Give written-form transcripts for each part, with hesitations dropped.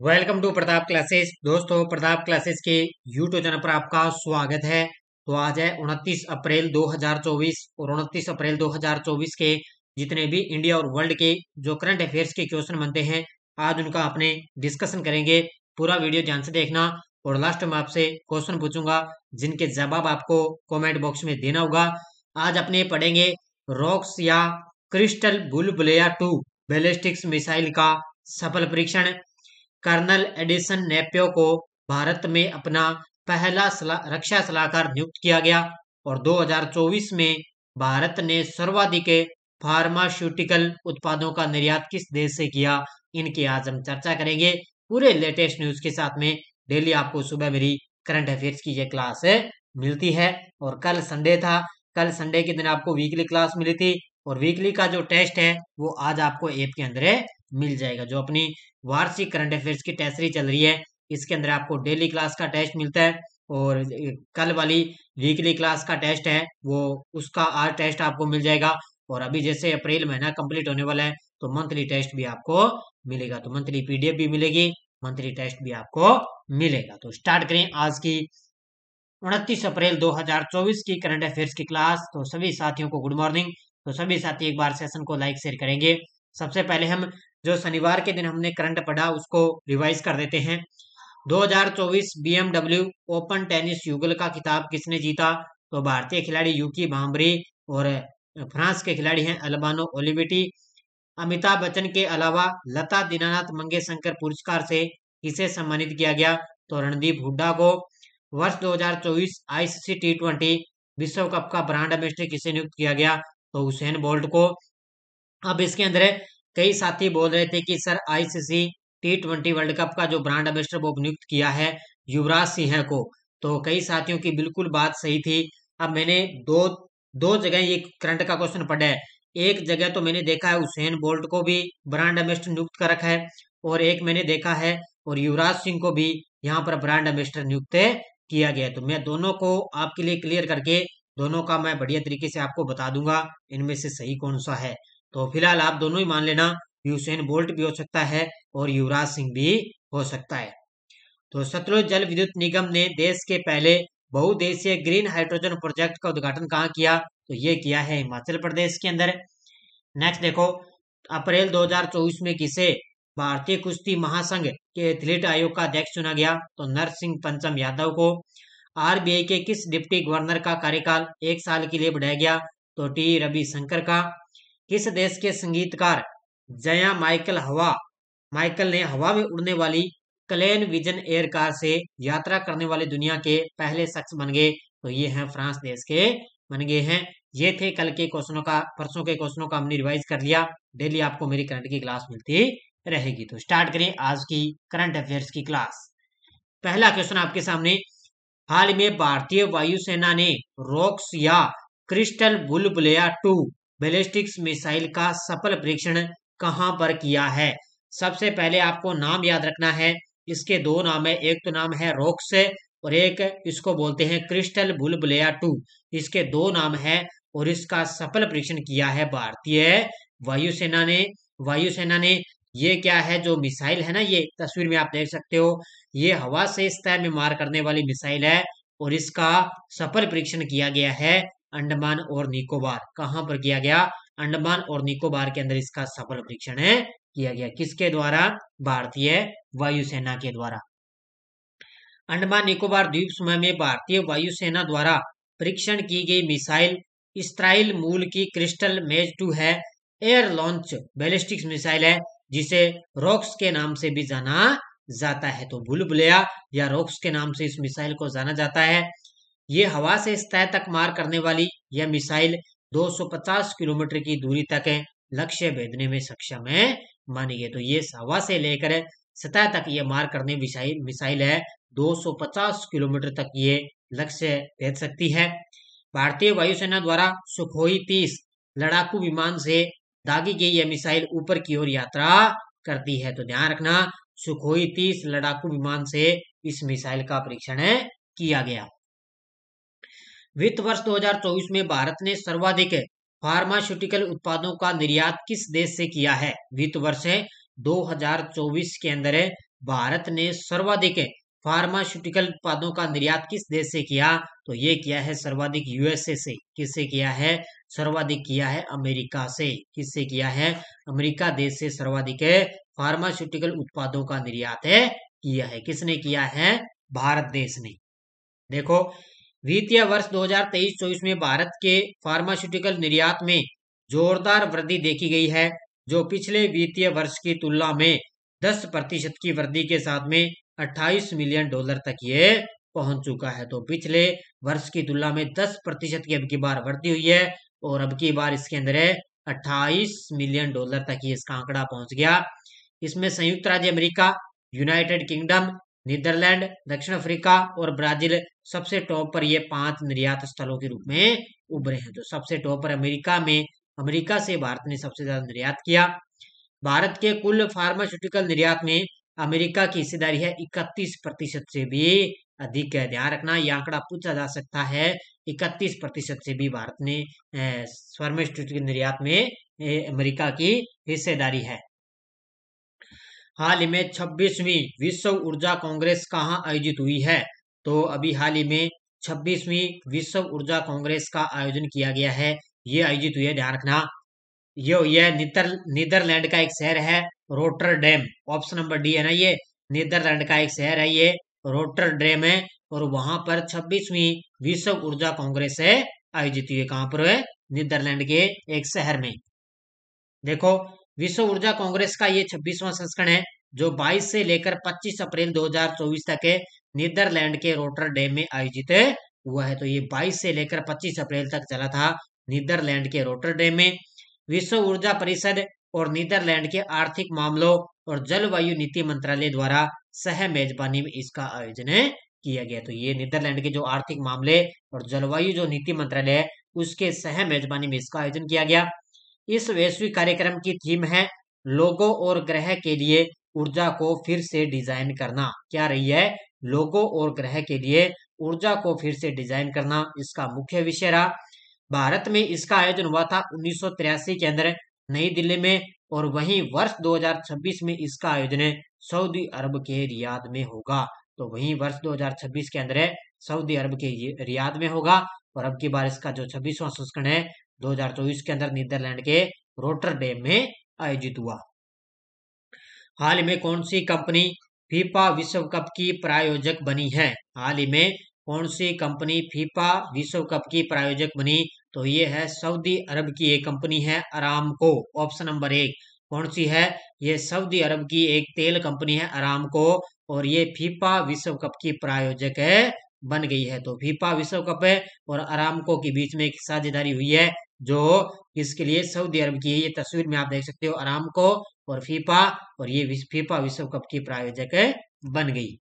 Welcome to Pratap Classes. दोस्तों, Pratap Classes के YouTube channel पर आपका स्वागत है। तो आज है 29 अप्रैल 2024 और 29 अप्रैल 2024 के जितने भी इंडिया और वर्ल्ड के जो करंट अफेयर्स के क्वेश्चन बनते हैं, आज उनका अपने डिस्कशन करेंगे। पूरा वीडियो ध्यान से देखना और लास्ट में आपसे क्वेश्चन पूछूंगा जिनके जवाब आपको कॉमेंट बॉक्स में देना होगा। आज अपने पढ़ेंगे रॉक्स या क्रिस्टल बुलबुलेया 2 बैलिस्टिक्स मिसाइल का सफल परीक्षण। कर्नल एडिसन नेपियो को भारत में अपना पहला रक्षा सलाहकार नियुक्त किया गया और 2024 में भारत ने सर्वाधिक फार्मास्यूटिकल उत्पादों का निर्यात किस देश से किया, इनकी आज हम चर्चा करेंगे पूरे लेटेस्ट न्यूज के साथ में। डेली आपको सुबह मेरी करंट अफेयर्स की ये क्लास मिलती है और कल संडे था, कल संडे के दिन आपको वीकली क्लास मिली थी और वीकली का जो टेस्ट है वो आज आपको ऐप के अंदर मिल जाएगा। जो अपनी वार्षिक करंट अफेयर्स की टेस्ट सीरीज चल रही है, इसके अंदर आपको डेली क्लास का टेस्ट मिलता है और कल वाली वीकली क्लास का टेस्ट है वो उसका आज टेस्ट आपको मिल जाएगा। और अभी जैसे अप्रैल महीना कंप्लीट होने वाला है तो मंथली टेस्ट भी आपको मिलेगा, तो मंथली पीडीएफ भी मिलेगी, मंथली टेस्ट भी आपको मिलेगा। तो स्टार्ट करें आज की 29 अप्रैल 2024 की करंट अफेयर्स की क्लास। तो सभी साथियों को गुड मॉर्निंग। तो सभी साथी एक बार सेशन को लाइक शेयर करेंगे। सबसे पहले हम जो शनिवार के दिन हमने करंट पढ़ा उसको रिवाइज कर देते हैं। 2024 बीएमडब्ल्यू ओपन टेनिस युगल का खिताब किसने जीता? तो भारतीय खिलाड़ी यूकी भांबरी और फ्रांस के खिलाड़ी हैं अल्बानो ओलिविटी। अमिताभ बच्चन के अलावा लता दीनानाथ मंगेशकर पुरस्कार से किसे सम्मानित किया गया? तो रणदीप हुड्डा को। वर्ष 2024 आईसीसी टी20 विश्व कप का ब्रांड एम्बेसडर किसे नियुक्त किया गया? तो हुसैन बोल्ट को। अब इसके अंदर कई साथी बोल रहे थे कि सर आईसीसी टी20 वर्ल्ड कप का जो ब्रांड एम्बेसडर वो नियुक्त किया है युवराज सिंह को। तो कई साथियों की बिल्कुल बात सही थी। अब मैंने दो दो जगह ये करंट का क्वेश्चन पढ़ा है। एक जगह तो मैंने देखा है हुसैन बोल्ट को भी ब्रांड एम्बेसडर नियुक्त कर रखा है और एक मैंने देखा है और युवराज सिंह को भी यहाँ पर ब्रांड एम्बेसडर नियुक्त किया गया है। तो मैं दोनों को आपके लिए क्लियर करके दोनों का मैं बढ़िया तरीके से आपको बता दूंगा इनमें से सही कौन सा है। तो फिलहाल आप दोनों ही मान लेना, यूसेन बोल्ट भी हो सकता है और युवराज सिंह भी हो सकता है। तो सतलुज जल विद्युत निगम ने देश के पहले बहुउद्देशीय ग्रीन हाइड्रोजन प्रोजेक्ट का उद्घाटन कहाँ किया? तो ये किया है हिमाचल प्रदेश के अंदर। नेक्स्ट देखो, अप्रैल 2024 में किसे भारतीय कुश्ती महासंघ के एथलीट आयोग का अध्यक्ष चुना गया? तो नरसिंह पंचम यादव को। आरबीआई के किस डिप्टी गवर्नर का कार्यकाल 1 साल के लिए बढ़ाया गया? तो टी रविशंकर का। किस देश के संगीतकार जया माइकल ने हवा में उड़ने वाली क्लेन विजन एयर कार से यात्रा करने वाले दुनिया के पहले शख्स बन गए? तो ये हैं फ्रांस देश के बन गए हैं। ये थे कल के क्वेश्चनों का, परसों के क्वेश्चनों का हमने रिवाइज कर लिया। डेली आपको मेरी करंट की क्लास मिलती रहेगी। तो स्टार्ट करें आज की करंट अफेयर्स की क्लास। पहला क्वेश्चन आपके सामने, हाल में भारतीय वायुसेना ने रॉक्स या क्रिस्टल बुलबुलेया 2 बैलिस्टिक्स मिसाइल का सफल परीक्षण कहां पर किया है? सबसे पहले आपको नाम याद रखना है। इसके दो नाम है, एक तो नाम है रॉक्स और एक इसको बोलते हैं क्रिस्टल बुलबुलेया 2। इसके दो नाम है और इसका सफल परीक्षण किया है भारतीय वायुसेना ने। वायुसेना ने ये क्या है, जो मिसाइल है ना, ये तस्वीर में आप देख सकते हो, ये हवा से सतह में मार करने वाली मिसाइल है और इसका सफल परीक्षण किया गया है अंडमान और निकोबार। कहां पर किया गया? अंडमान और निकोबार के अंदर इसका सफल परीक्षण किया गया। किसके द्वारा? भारतीय वायुसेना के द्वारा। अंडमान निकोबार द्वीप समूह में भारतीय वायुसेना द्वारा परीक्षण की गई मिसाइल इस्राइल मूल की क्रिस्टल मेज 2 है। एयर लॉन्च बैलिस्टिक्स मिसाइल है जिसे रॉक्स के नाम से भी जाना जाता है। तो बुलबुलेया या रॉक्स के नाम से इस मिसाइल को जाना जाता है। ये हवा से सतह तक मार करने वाली यह मिसाइल 250 किलोमीटर की दूरी तक लक्ष्य भेदने में सक्षम है मानी गई। तो ये हवा से लेकर सतह तक ये मार करने मिसाइल है, 250 किलोमीटर तक ये लक्ष्य भेद सकती है। भारतीय वायुसेना द्वारा सुखोई 30 लड़ाकू विमान से दागी गई यह मिसाइल ऊपर की ओर यात्रा करती है। तो ध्यान रखना, सुखोई 30 लड़ाकू विमान से इस मिसाइल का परीक्षण किया गया। वित्त वर्ष 2024 में भारत ने सर्वाधिक फार्मास्यूटिकल उत्पादों का निर्यात किस देश से किया है? वित्त वर्ष 2024 के अंदर भारत ने सर्वाधिक फार्मास्यूटिकल उत्पादों का निर्यात किस देश से किया? तो ये किया है सर्वाधिक यूएसए से। किससे किया है? सर्वाधिक किया है अमेरिका से। किससे किया है? अमेरिका देश से सर्वाधिक फार्मास्यूटिकल उत्पादों का निर्यात किया है। किसने किया है? भारत देश ने। देखो, वित्तीय वर्ष 2023-24 में भारत के फार्मास्यूटिकल निर्यात में जोरदार वृद्धि देखी गई है, जो पिछले वित्तीय वर्ष की तुलना में 10% की वृद्धि के साथ में $28 मिलियन तक ये पहुंच चुका है। तो पिछले वर्ष की तुलना में 10% की अब की बार वृद्धि हुई है और अब की बार इसके अंदर है $28 मिलियन तक ये इसका आंकड़ा पहुंच गया। इसमें संयुक्त राज्य अमेरिका, यूनाइटेड किंगडम, नीदरलैंड, दक्षिण अफ्रीका और ब्राजील सबसे टॉप पर ये 5 निर्यात स्थलों के रूप में उभरे हैं। तो सबसे टॉप पर अमेरिका से भारत ने सबसे ज्यादा निर्यात किया। भारत के कुल फार्मास्यूटिकल निर्यात में अमेरिका की हिस्सेदारी है 31% से भी अधिक है। ध्यान रखना, यह आंकड़ा पूछा जा सकता है। 31% से भी भारत ने फार्मास्यूटिकल निर्यात में अमेरिका की हिस्सेदारी है। हाल ही में 26वीं विश्व ऊर्जा कांग्रेस कहाँ आयोजित हुई है? तो अभी हाल ही में 26वीं विश्व ऊर्जा कांग्रेस का आयोजन किया गया है। ये आयोजित हुई है, ध्यान रखना। यह नीदरलैंड का एक शहर है, रोटरडेम। ऑप्शन नंबर डी है ना, ये नीदरलैंड का एक शहर है, ये रोटरडेम है। और वहां पर 26वीं विश्व ऊर्जा कांग्रेस है आयोजित हुई है। कहां पर है? नीदरलैंड के एक शहर में। देखो, विश्व ऊर्जा कांग्रेस का ये 26वां संस्करण है, जो 22 से लेकर 25 अप्रैल 2024 तक नीदरलैंड के रोटरडेम में आयोजित हुआ है। तो ये 22 से लेकर 25 अप्रैल तक चला था नीदरलैंड के रोटरडेम में। विश्व ऊर्जा परिषद और नीदरलैंड के आर्थिक मामलों और जलवायु नीति मंत्रालय द्वारा सह मेजबानी में इसका आयोजन किया गया। तो ये नीदरलैंड के जो आर्थिक मामले और जलवायु जो नीति मंत्रालय है, उसके सह मेजबानी में इसका आयोजन किया गया। इस वैश्विक कार्यक्रम की थीम है लोगों और ग्रह के लिए ऊर्जा को फिर से डिजाइन करना। क्या रही है? लोगों और ग्रह के लिए ऊर्जा को फिर से डिजाइन करना इसका मुख्य विषय रहा। भारत में इसका आयोजन हुआ था 1983 के अंदर नई दिल्ली में, और वहीं वर्ष 2026 में इसका आयोजन सऊदी अरब के रियाद में होगा। तो वहीं वर्ष 2026 के अंदर सऊदी अरब के रियाद में होगा। और अब की बार इसका जो 26वां संस्करण है 2024 के अंदर नीदरलैंड के रोटरडेम में आयोजित हुआ। हाल ही में कौन सी कंपनी फीफा विश्व कप की प्रायोजक बनी है? हाल ही में कौन सी कंपनी फीफा विश्व कप की प्रायोजक बनी? तो ये है सऊदी अरब की एक कंपनी है, अरामको। ऑप्शन नंबर 1 कौन सी है? ये सऊदी अरब की एक तेल कंपनी है, अरामको, और ये फीफा विश्व कप की प्रायोजक बन गई है। तो फीफा विश्व कप और अरामको के बीच में एक साझेदारी हुई है, जो इसके लिए सऊदी अरब की है। ये तस्वीर में आप देख सकते हो, अरामको और फीफा, और ये फीफा विश्व कप की प्रायोजक बन गई।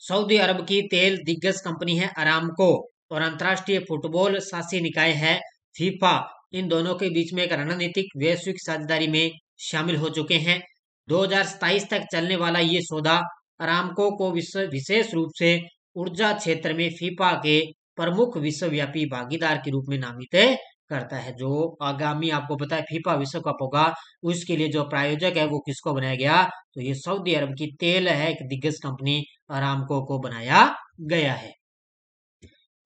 सऊदी अरब की तेल दिग्गज कंपनी है अरामको और अंतर्राष्ट्रीय फुटबॉल शासी निकाय है फीफा। इन दोनों के बीच में एक रणनीतिक वैश्विक साझेदारी में शामिल हो चुके हैं। 2027 तक चलने वाला ये सौदा अरामको को विशेष रूप से ऊर्जा क्षेत्र में फीफा के प्रमुख विश्वव्यापी भागीदार के रूप में नामित करता है। जो आगामी आपको पता है फीफा विश्व कप होगा, उसके लिए जो प्रायोजक है वो किसको बनाया गया? तो ये सऊदी अरब की तेल है एक दिग्गज कंपनी अरामको को बनाया गया है।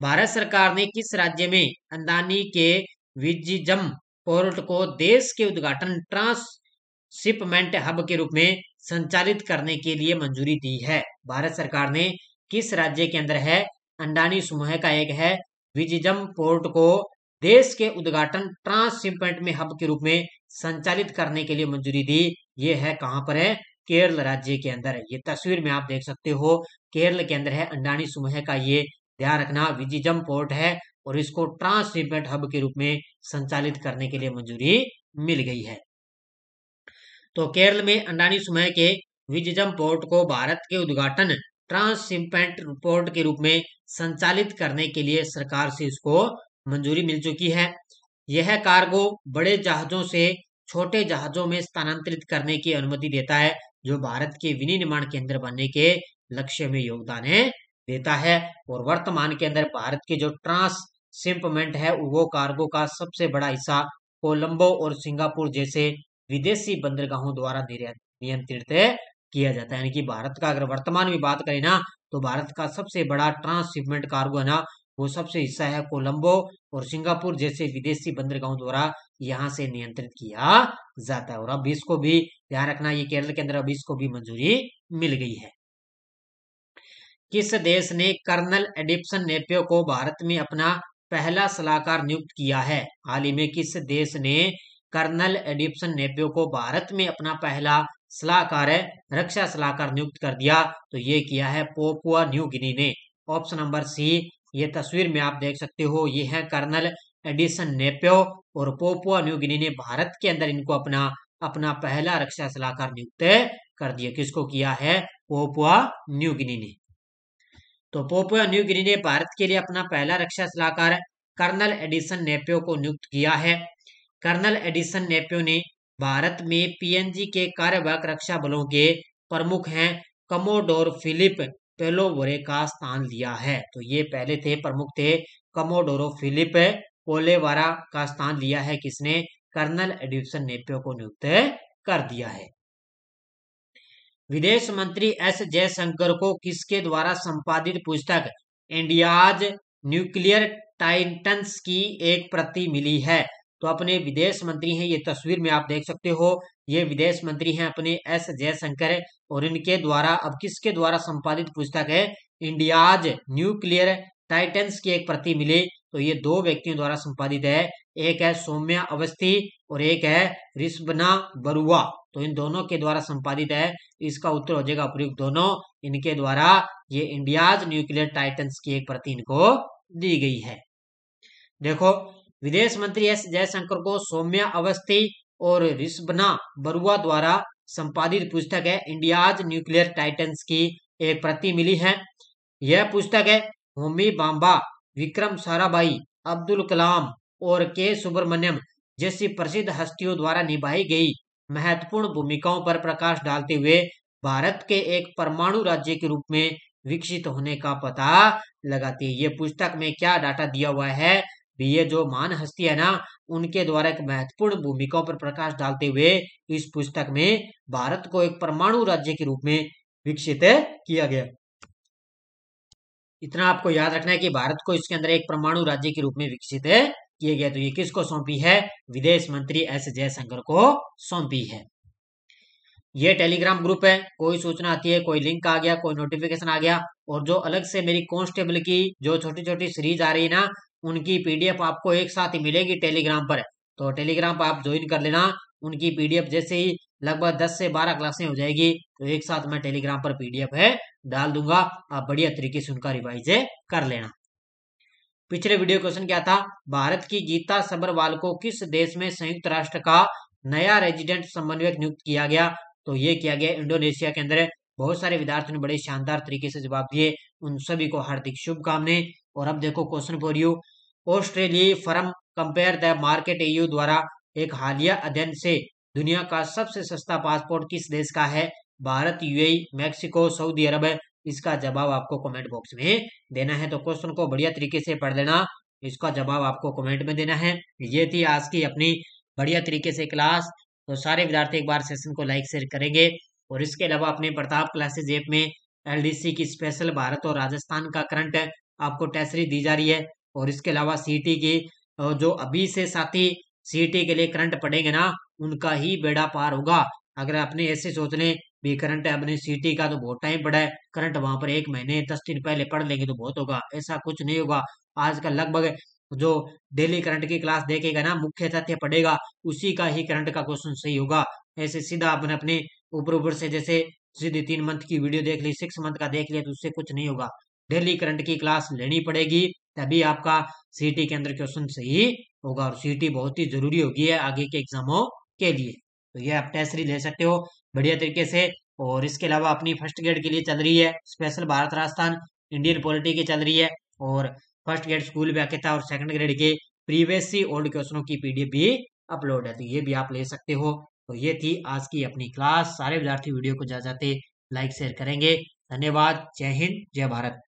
भारत सरकार ने किस राज्य में अंदानी के विजिजम पोर्ट को देश के उद्घाटन ट्रांसशिपमेंट हब के रूप में संचालित करने के लिए मंजूरी दी है? भारत सरकार ने किस राज्य के अंदर है अंडानी समूह का एक है विजिजम पोर्ट को देश के उद्घाटन ट्रांसशिपमेंट में हब के रूप में संचालित करने के लिए मंजूरी दी? ये है कहां पर है? केरल राज्य के अंदर है। ये तस्वीर में आप देख सकते हो, केरल के अंदर है अंडानी समूह का ये, ध्यान रखना, विजिजम पोर्ट है, और इसको ट्रांसशिपमेंट हब के रूप में संचालित करने के लिए मंजूरी मिल गई है। तो केरल में अंडानी समूह के विजिजम पोर्ट को भारत के उद्घाटन ट्रांसशिपमेंट पोर्ट के रूप में संचालित करने के लिए सरकार से इसको मंजूरी मिल चुकी है। यह कार्गो बड़े जहाजों से छोटे जहाजों में स्थानांतरित करने की अनुमति देता है, जो भारत के विनिर्माण केंद्र बनने के लक्ष्य में योगदान देता है। और वर्तमान के अंदर भारत के जो ट्रांसशिपमेंट है वो कार्गो का सबसे बड़ा हिस्सा कोलंबो और सिंगापुर जैसे विदेशी बंदरगाहों द्वारा नियंत्रित किया जाता है। यानी कि भारत का अगर वर्तमान में बात करें ना, तो भारत का सबसे बड़ा ट्रांसशिपमेंट कार्गो है ना, वो सबसे हिस्सा है कोलंबो और सिंगापुर जैसे विदेशी बंदरगाहों द्वारा यहाँ से नियंत्रित किया जाता है। और अब इसको भी ध्यान रखना, ये केरल के अंदर अब इसको भी मंजूरी मिल गई है। किस देश ने कर्नल एडिप्सन नेपियो को भारत में अपना पहला सलाहकार नियुक्त किया है? हाल ही में किस देश ने कर्नल एडिप्सन नेपियो को भारत में अपना पहला सलाहकार रक्षा सलाहकार नियुक्त कर दिया? तो ये किया है पोपुआ न्यू गिनी ने। Option number C. ये तस्वीर में आप देख सकते हो, ये है कर्नल एडिसन नेपियो और पोपुआ न्यू गिनी ने भारत के अंदर इनको अपना पहला रक्षा सलाहकार नियुक्त कर दिया। किसको किया है? पोपुआ न्यू गिनी ने। तो पोपुआ न्यू गिनी ने भारत के लिए अपना पहला रक्षा सलाहकार कर्नल एडिसन नेपियो को नियुक्त किया है। कर्नल एडिसन नेपियो ने भारत में पीएनजी के कार्यवाहक रक्षा बलों के प्रमुख हैं कमोडोर फिलिप पेलोवरे का स्थान लिया है। तो ये पहले थे प्रमुख थे कमोडोरो फिलिप पोलेवारा का स्थान लिया है किसने? कर्नल एडिसन नेपियो को नियुक्त कर दिया है। विदेश मंत्री एस जयशंकर को किसके द्वारा संपादित पुस्तक इंडियाज न्यूक्लियर टाइटन्स की एक प्रति मिली है? तो अपने विदेश मंत्री हैं, ये तस्वीर में आप देख सकते हो, ये विदेश मंत्री हैं अपने एस जयशंकर और इनके द्वारा अब किसके द्वारा संपादित पुस्तक है इंडियाज न्यूक्लियर टाइटन्स की एक प्रति मिली। तो ये दो व्यक्तियों द्वारा संपादित है, एक है सौम्या अवस्थी और एक है रिस्बना बरुआ। तो इन दोनों के द्वारा संपादित है, इसका उत्तर हो जाएगा प्रयुक्त दोनों। इनके द्वारा ये इंडियाज न्यूक्लियर टाइटन्स की एक प्रति इनको दी गई है। देखो, विदेश मंत्री एस जयशंकर को सौम्या अवस्थी और रिस्बना बरुआ द्वारा संपादित पुस्तक है इंडियाज न्यूक्लियर टाइटन्स की एक प्रति मिली है। यह पुस्तक है होमी बाबा, विक्रम साराभाई, अब्दुल कलाम और के सुब्रमण्यम जैसी प्रसिद्ध हस्तियों द्वारा निभाई गई महत्वपूर्ण भूमिकाओं पर प्रकाश डालते हुए भारत के एक परमाणु राज्य के रूप में विकसित होने का पता लगाती है। ये पुस्तक में क्या डाटा दिया हुआ है? ये जो महान हस्ती है ना, उनके द्वारा एक महत्वपूर्ण भूमिकाओं पर प्रकाश डालते हुए इस पुस्तक में भारत को एक परमाणु राज्य के रूप में विकसित किया गया। इतना आपको याद रखना है कि भारत को इसके अंदर एक परमाणु राज्य के रूप में विकसित किए गए। तो ये किसको सौंपी है? विदेश मंत्री एस जयशंकर को सौंपी है। ये टेलीग्राम ग्रुप है, कोई सूचना आती है, कोई लिंक आ गया, कोई नोटिफिकेशन आ गया, और जो अलग से मेरी कांस्टेबल की जो छोटी छोटी सीरीज आ रही है ना, उनकी पीडीएफ आपको एक साथ ही मिलेगी टेलीग्राम पर। तो टेलीग्राम पर आप ज्वाइन कर लेना। उनकी पीडीएफ जैसे ही लगभग 10 से 12 क्लासें हो जाएगी, तो एक साथ मैं टेलीग्राम पर पीडीएफ है डाल दूंगा, आप बढ़िया तरीके से उनका रिवाइज कर लेना। पिछले वीडियो क्वेश्चन क्या था? भारत की गीता सबरवाल को किस देश में संयुक्त राष्ट्र का नया रेजिडेंट समन्वयक नियुक्त किया गया? तो ये किया गया इंडोनेशिया के अंदर। बहुत सारे विद्यार्थियों ने बड़े शानदार तरीके से जवाब दिए, उन सभी को हार्दिक शुभकामनाएं। और अब देखो क्वेश्चन फॉर यू, ऑस्ट्रेलियाई firm compare the market EU द्वारा एक हालिया अध्ययन से दुनिया का सबसे सस्ता पासपोर्ट किस देश का है? भारत, UAE, मैक्सिको, सऊदी अरब? इसका जवाब आपको कमेंट बॉक्स में देना है। तो क्वेश्चन को बढ़िया तरीके से पढ़ लेना, इसका जवाब आपको कमेंट में देना है। ये थी आज की अपनी बढ़िया तरीके से क्लास। तो सारे विद्यार्थी एक बार सेशन को लाइक शेयर करेंगे, और इसके अलावा अपने प्रताप क्लासेज ऐप में LDC की स्पेशल भारत और राजस्थान का करंट आपको टेस्ट सीरीज दी जा रही है। और इसके अलावा CT की जो अभी से साथी CT के लिए करंट पढ़ेंगे ना, उनका ही बेड़ा पार होगा। अगर अपने ऐसे सोच लें भी करंट है अपने CT का तो बहुत टाइम पड़ा है, करंट वहां पर 1 महीने 10 दिन पहले पढ़ लेंगे तो बहुत होगा, ऐसा कुछ नहीं होगा। आजकल लगभग जो डेली करंट की क्लास देखेगा ना, मुख्य तथ्य पढ़ेगा, उसी का ही करंट का क्वेश्चन सही होगा। ऐसे सीधा अपने अपने ऊपर से जैसे सीधी 3 मंथ की वीडियो देख ली, 6 मंथ का देख लिया, तो उससे कुछ नहीं होगा। डेली करंट की क्लास लेनी पड़ेगी, तभी आपका CT के अंदर क्वेश्चन सही होगा। और CT बहुत ही जरूरी होगी है आगे के एग्जामों के लिए। तो ये आप टेस्ट सीरीज ले सकते हो बढ़िया तरीके से। और इसके अलावा अपनी फर्स्ट ग्रेड के लिए चल रही है special Bharat Rajasthan Indian polity की चल रही है, और फर्स्ट ग्रेड स्कूल व्याख्याता और सेकंड ग्रेड के प्रीवियस ओल्ड क्वेश्चनों की PDF भी अपलोड है, तो ये भी आप ले सकते हो। तो ये थी आज की अपनी क्लास। सारे विद्यार्थी वीडियो को जाते लाइक शेयर करेंगे। धन्यवाद। जय हिंद, जय भारत।